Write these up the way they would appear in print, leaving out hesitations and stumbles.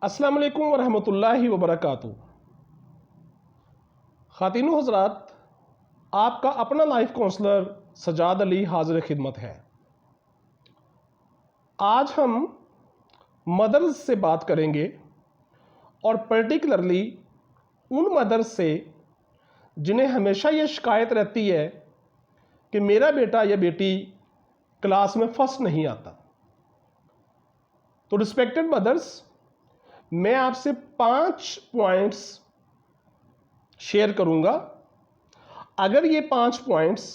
السلام علیکم ورحمۃ اللہ وبرکاتہ۔ خواتین و حضرات، آپ کا اپنا لائف کونسلر سجاد علی حاضر خدمت ہے۔ آج ہم مدرز سے بات کریں گے، اور پرٹیکولرلی ان مدرز سے جنہیں ہمیشہ یہ شکایت رہتی ہے کہ میرا بیٹا یا بیٹی کلاس میں فرسٹ نہیں آتا۔ تو رسپیکٹڈ مدرز، میں آپ سے 5 پوائنٹس شیئر کروں گا۔ اگر یہ 5 پوائنٹس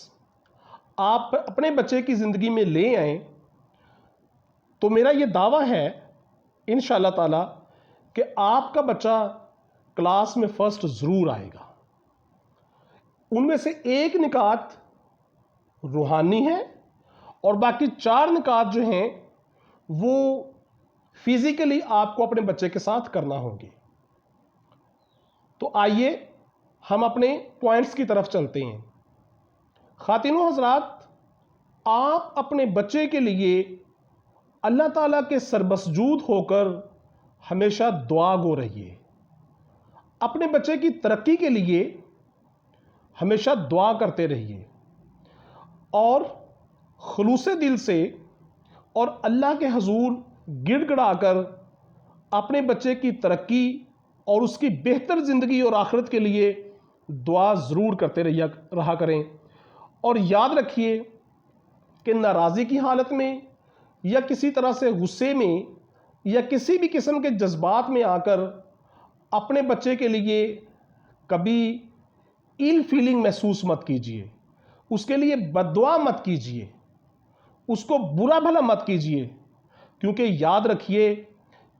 آپ اپنے بچے کی زندگی میں لے آئیں تو میرا یہ دعویٰ ہے انشاءاللہ تعالی کہ آپ کا بچہ کلاس میں فرسٹ ضرور آئے گا۔ ان میں سے ایک نکات روحانی ہے اور باقی 4 نکات جو ہیں وہ فزیکلی آپ کو اپنے بچے کے ساتھ کرنا ہوں گے۔ تو آئیے ہم اپنے پوائنٹس کی طرف چلتے ہیں۔ خواتین و حضرات، آپ اپنے بچے کے لیے اللہ تعالیٰ کے سربسجود ہو کر ہمیشہ دعا گو رہیے۔ اپنے بچے کی ترقی کے لیے ہمیشہ دعا کرتے رہیے، اور خلوص دل سے اور اللہ کے حضور گڑ گڑا کر اپنے بچے کی ترقی اور اس کی بہتر زندگی اور آخرت کے لیے دعا ضرور کرتے رہا کریں۔ اور یاد رکھیے کہ ناراضی کی حالت میں یا کسی طرح سے غصے میں یا کسی بھی قسم کے جذبات میں آ کر اپنے بچے کے لیے کبھی ایل فیلنگ محسوس مت کیجیے، اس کے لیے بد دعا مت کیجیے، اس کو برا بھلا مت کیجیے، کیونکہ یاد رکھیے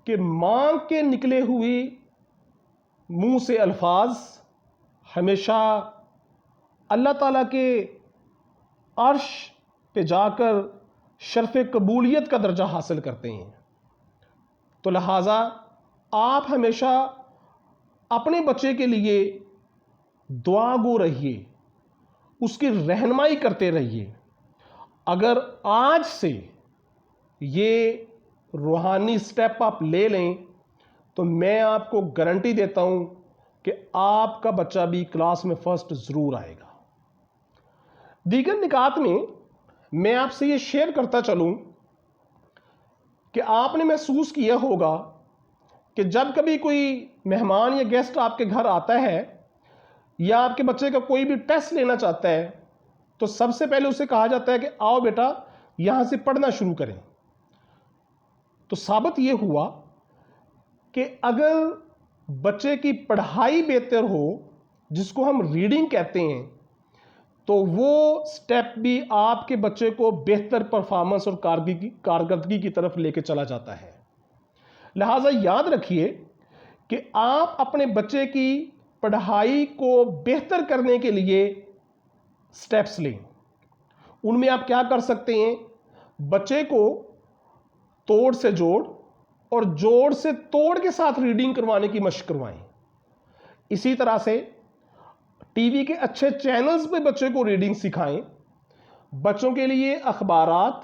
کہ ماں کے نکلے ہوئے منہ سے الفاظ ہمیشہ اللہ تعالیٰ کے عرش پہ جا کر شرف قبولیت کا درجہ حاصل کرتے ہیں۔ تو لہٰذا آپ ہمیشہ اپنے بچے کے لیے دعا گو رہیے، اس کی رہنمائی کرتے رہیے۔ اگر آج سے یہ روحانی سٹیپ آپ لے لیں تو میں آپ کو گارنٹی دیتا ہوں کہ آپ کا بچہ بھی کلاس میں فرسٹ ضرور آئے گا۔ دیگر نکات میں آپ سے یہ شیئر کرتا چلوں کہ آپ نے محسوس کیا ہوگا کہ جب کبھی کوئی مہمان یا گیسٹ آپ کے گھر آتا ہے یا آپ کے بچے کا کوئی بھی ٹیسٹ لینا چاہتا ہے تو سب سے پہلے اسے کہا جاتا ہے کہ آؤ بیٹا یہاں سے پڑھنا شروع کریں۔ تو ثابت یہ ہوا کہ اگر بچے کی پڑھائی بہتر ہو، جس کو ہم ریڈنگ کہتے ہیں، تو وہ سٹیپ بھی آپ کے بچے کو بہتر پرفارمنس اور کارکردگی کی طرف لے کے چلا جاتا ہے۔ لہٰذا یاد رکھیے کہ آپ اپنے بچے کی پڑھائی کو بہتر کرنے کے لیے سٹیپس لیں۔ ان میں آپ کیا کر سکتے ہیں؟ بچے کو توڑ سے جوڑ اور جوڑ سے توڑ کے ساتھ ریڈنگ کروانے کی مشق کروائیں۔ اسی طرح سے ٹی وی کے اچھے چینلز پہ بچے کو ریڈنگ سکھائیں۔ بچوں کے لیے اخبارات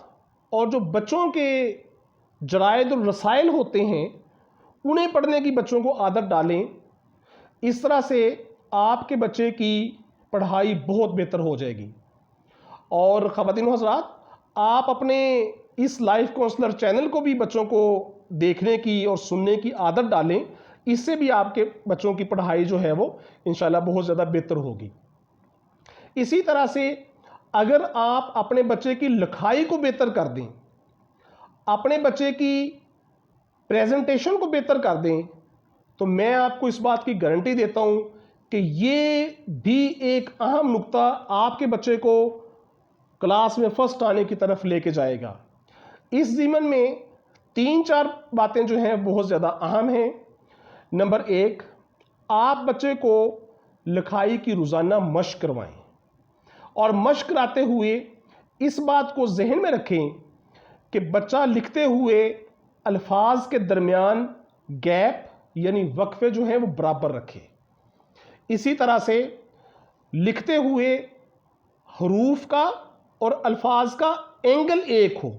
اور جو بچوں کے جرائد اور رسائل ہوتے ہیں انہیں پڑھنے کی بچوں کو عادت ڈالیں۔ اس طرح سے آپ کے بچے کی پڑھائی بہت بہتر ہو جائے گی۔ اور خواتین و حضرات، آپ اپنے اس لائف کونسلر چینل کو بھی بچوں کو دیکھنے کی اور سننے کی عادت ڈالیں۔ اس سے بھی آپ کے بچوں کی پڑھائی جو ہے وہ انشاءاللہ بہت زیادہ بہتر ہوگی۔ اسی طرح سے اگر آپ اپنے بچے کی لکھائی کو بہتر کر دیں، اپنے بچے کی پریزنٹیشن کو بہتر کر دیں، تو میں آپ کو اس بات کی گارنٹی دیتا ہوں کہ یہ بھی ایک اہم نقطہ آپ کے بچے کو کلاس میں فرسٹ آنے کی طرف لے کے جائے گا۔ اس ضمن میں 3-4 باتیں جو ہیں بہت زیادہ اہم ہیں۔ نمبر 1، آپ بچے کو لکھائی کی روزانہ مشق کروائیں، اور مشق کراتے ہوئے اس بات کو ذہن میں رکھیں کہ بچہ لکھتے ہوئے الفاظ کے درمیان گیپ یعنی وقفے جو ہیں وہ برابر رکھے۔ اسی طرح سے لکھتے ہوئے حروف کا اور الفاظ کا اینگل ایک ہو،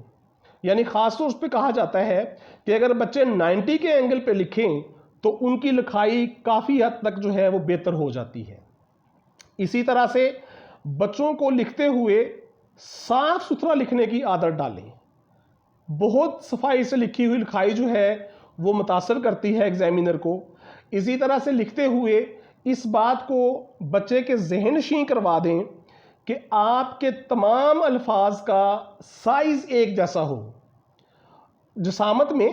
یعنی خاص طور پہ کہا جاتا ہے کہ اگر بچے 90 کے اینگل پہ لکھیں تو ان کی لکھائی کافی حد تک جو ہے وہ بہتر ہو جاتی ہے۔ اسی طرح سے بچوں کو لکھتے ہوئے صاف ستھرا لکھنے کی عادت ڈالیں۔ بہت صفائی سے لکھی ہوئی لکھائی جو ہے وہ متاثر کرتی ہے ایگزامینر کو۔ اسی طرح سے لکھتے ہوئے اس بات کو بچے کے ذہن نشین کروا دیں کہ آپ کے تمام الفاظ کا سائز ایک جیسا ہو۔ جسامت میں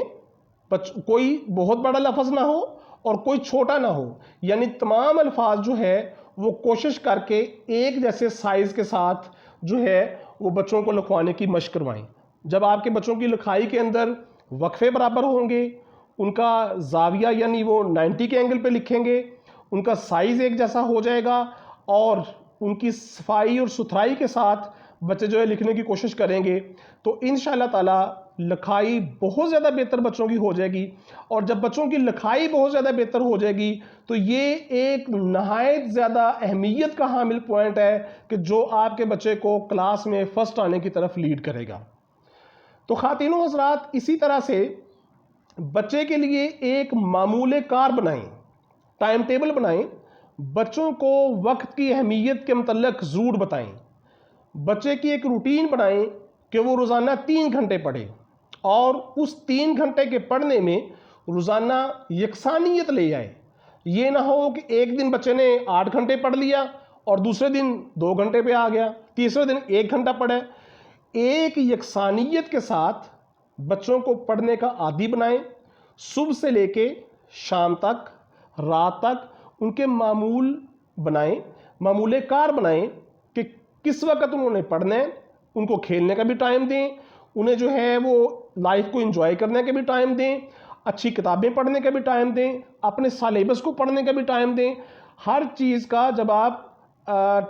کوئی بہت بڑا لفظ نہ ہو اور کوئی چھوٹا نہ ہو، یعنی تمام الفاظ جو ہے وہ کوشش کر کے ایک جیسے سائز کے ساتھ جو ہے وہ بچوں کو لکھوانے کی مشق کروائیں۔ جب آپ کے بچوں کی لکھائی کے اندر وقفے برابر ہوں گے، ان کا زاویہ یعنی وہ 90 کے اینگل پہ لکھیں گے، ان کا سائز ایک جیسا ہو جائے گا اور ان کی صفائی اور ستھرائی کے ساتھ بچے جو ہے لکھنے کی کوشش کریں گے تو انشاءاللہ تعالی لکھائی بہت زیادہ بہتر بچوں کی ہو جائے گی۔ اور جب بچوں کی لکھائی بہت زیادہ بہتر ہو جائے گی تو یہ ایک نہایت زیادہ اہمیت کا حامل پوائنٹ ہے کہ جو آپ کے بچے کو کلاس میں فرسٹ آنے کی طرف لیڈ کرے گا۔ تو خواتین و حضرات، اسی طرح سے بچے کے لیے ایک معمول کار بنائیں، ٹائم ٹیبل بنائیں، بچوں کو وقت کی اہمیت کے متعلق ضرور بتائیں۔ بچے کی ایک روٹین بنائیں کہ وہ روزانہ 3 گھنٹے پڑھے اور اس 3 گھنٹے کے پڑھنے میں روزانہ یکسانیت لے آئے۔ یہ نہ ہو کہ ایک دن بچے نے 8 گھنٹے پڑھ لیا اور دوسرے دن 2 گھنٹے پہ آ گیا، تیسرے دن 1 گھنٹہ پڑھے۔ ایک یکسانیت کے ساتھ بچوں کو پڑھنے کا عادی بنائیں، صبح سے لے کے شام تک، رات تک ان کے معمول بنائیں، معمول کار بنائیں کہ کس وقت انہوں نے پڑھنا ہے، ان کو کھیلنے کا بھی ٹائم دیں، انہیں جو ہے وہ لائف کو انجوائے کرنے کا بھی ٹائم دیں، اچھی کتابیں پڑھنے کا بھی ٹائم دیں، اپنے سلیبس کو پڑھنے کا بھی ٹائم دیں۔ ہر چیز کا جب آپ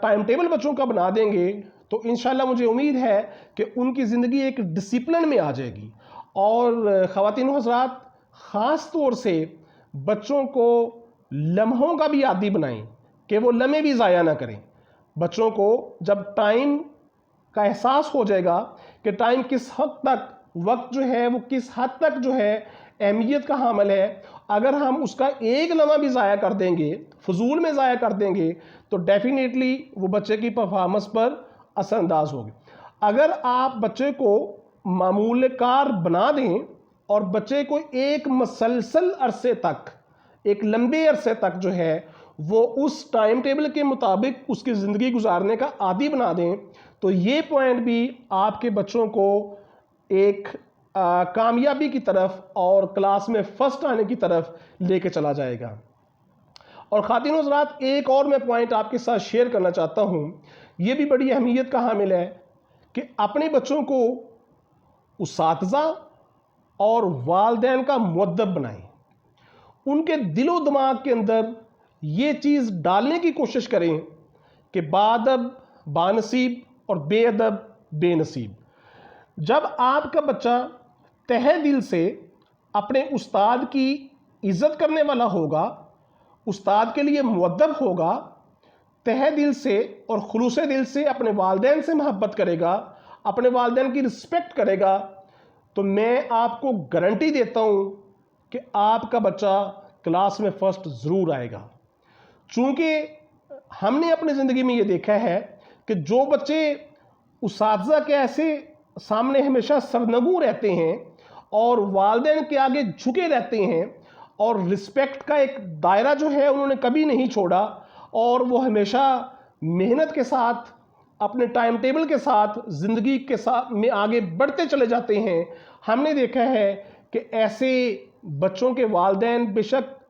ٹائم ٹیبل بچوں کا بنا دیں گے تو انشاءاللہ مجھے امید ہے کہ ان کی زندگی ایک ڈسپلن میں آ جائے گی۔ اور خواتین و حضرات، خاص طور سے بچوں کو لمحوں کا بھی عادی بنائیں کہ وہ لمحے بھی ضائع نہ کریں۔ بچوں کو جب ٹائم کا احساس ہو جائے گا کہ ٹائم کس حد تک، وقت جو ہے وہ کس حد تک جو ہے اہمیت کا حامل ہے، اگر ہم اس کا ایک لمحہ بھی ضائع کر دیں گے، فضول میں ضائع کر دیں گے تو ڈیفینیٹلی وہ بچے کی پرفارمنس پر اثر انداز ہوگی۔ اگر آپ بچے کو معمول کار بنا دیں اور بچے کو ایک مسلسل عرصے تک، ایک لمبے عرصے تک جو ہے وہ اس ٹائم ٹیبل کے مطابق اس کی زندگی گزارنے کا عادی بنا دیں تو یہ پوائنٹ بھی آپ کے بچوں کو ایک کامیابی کی طرف اور کلاس میں فرسٹ آنے کی طرف لے کے چلا جائے گا۔ اور خواتین و حضرات، ایک اور میں پوائنٹ آپ کے ساتھ شیئر کرنا چاہتا ہوں، یہ بھی بڑی اہمیت کا حامل ہے کہ اپنے بچوں کو اساتذہ اور والدین کا مؤدب بنائیں۔ ان کے دل و دماغ کے اندر یہ چیز ڈالنے کی کوشش کریں کہ باادب بانصیب اور بے ادب بے نصیب۔ جب آپ کا بچہ تہہ دل سے اپنے استاد کی عزت کرنے والا ہوگا، استاد کے لیے مؤدب ہوگا، تہہ دل سے اور خلوص دل سے اپنے والدین سے محبت کرے گا، اپنے والدین کی رسپیکٹ کرے گا، تو میں آپ کو گارنٹی دیتا ہوں کہ آپ کا بچہ کلاس میں فرسٹ ضرور آئے گا۔ چونکہ ہم نے اپنی زندگی میں یہ دیکھا ہے کہ جو بچے اساتذہ کے ایسے سامنے ہمیشہ سرنگوں رہتے ہیں اور والدین کے آگے جھکے رہتے ہیں اور رسپیکٹ کا ایک دائرہ جو ہے انہوں نے کبھی نہیں چھوڑا اور وہ ہمیشہ محنت کے ساتھ، اپنے ٹائم ٹیبل کے ساتھ، زندگی کے ساتھ میں آگے بڑھتے چلے جاتے ہیں، ہم نے دیکھا ہے کہ ایسے بچوں کے والدین بے شک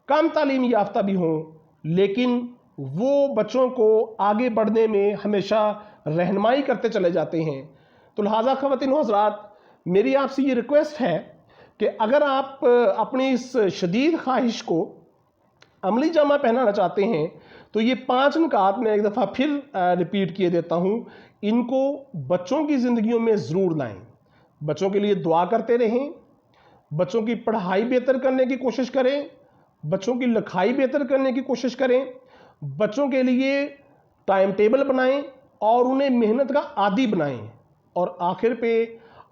کم تعلیم یافتہ بھی ہوں لیکن وہ بچوں کو آگے بڑھنے میں ہمیشہ رہنمائی کرتے چلے جاتے ہیں۔ تو لہٰذا خواتین و حضرات، میری آپ سے یہ ریکویسٹ ہے کہ اگر آپ اپنی اس شدید خواہش کو عملی جامہ پہنانا چاہتے ہیں تو یہ 5 نکات میں ایک دفعہ پھر ریپیٹ کیے دیتا ہوں، ان کو بچوں کی زندگیوں میں ضرور لائیں۔ بچوں کے لیے دعا کرتے رہیں، بچوں کی پڑھائی بہتر کرنے کی کوشش کریں، بچوں کی لکھائی بہتر کرنے کی کوشش کریں، بچوں کے لیے ٹائم ٹیبل بنائیں اور انہیں محنت کا عادی بنائیں، اور آخر پہ